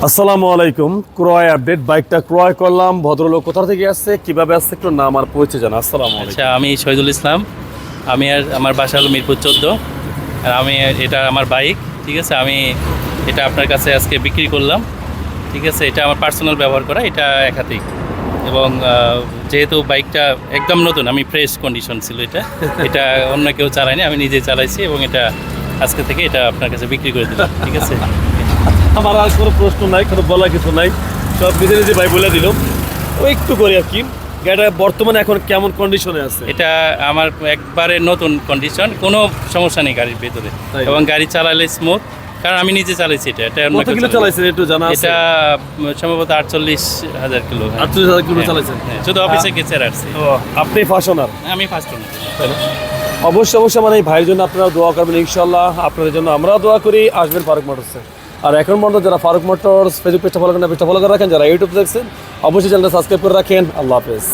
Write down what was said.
আসসালামু আলাইকুম। ক্রয় আপডেট, বাইকটা ক্রয় করলাম। ভদ্রলোক কোথা থেকে আসছে, কিভাবে আসছে, একটু নাম আর পরিচয় জানা। আসসালামু আলাইকুম। আচ্ছা, আমি শহীদুল ইসলাম। আমার বাসা হলো মিরপুর 14। আর এটা আমার বাইক। ঠিক আছে, আমি এটা আপনার কাছে আজকে বিক্রি করলাম। ঠিক আছে, এটা আমার পার্সোনাল ব্যবহার করা, এটা একাধিক। এবং যেহেতু বাইকটা একদম নতুন, আমি ফ্রেশ কন্ডিশন ছিল এটা এটা অন্য কেউ চালায়নি, আমি নিজে চালাইছি এবং এটা আজকে থেকে এটা আপনার কাছে বিক্রি করে দিলাম। ঠিক আছে, আমার আর কোনো প্রশ্ন নাই, কোনো বলার কিছু নাই, সব নিজে নিজে ভাই বলে দিল। ওই একটু করি আর কি। গাড়িটা বর্তমানে এখন কেমন কন্ডিশনে আছে? এটা আমার একবারে নতুন কন্ডিশন, কোনো সমস্যা নেই গাড়ির ভেতরে তাই? এবং গাড়ি চালালে স্মুথ, কারণ আমি নিজে চালাইছি এটা। এটা অন্য কত কেউ কিলো চালায়নি। চালাইছেন একটু জানা আছে? এটা সম্ভবত 48,000 কিলো। 48,000 কিলো হ্যাঁ, চালাইছেন? হ্যাঁ, শুধু অফিসে গেছে আর আসছি। ও, আপনি ফাশনার। আমি ফার্স্ট ওনার। অবশ্যই অবশ্যই মানে এই ভাইয়ের জন্য আপনারা দোয়া করবেন ইনশাল্লাহ। আপনাদের জন্য আমরাও দোয়া করি। আসবেন ফারুক মোটরসে। আর এখন পর্যন্ত যারা ফারুক মোটরস ফেসবুক পেজটা ফলো করেন, পেজটা ফলো করে রাখেন। যারা ইউটিউব দেখছেন অবশ্যই চ্যানেলটা সাবস্ক্রাইব করে রাখেন। আল্লাহ হাফেজ।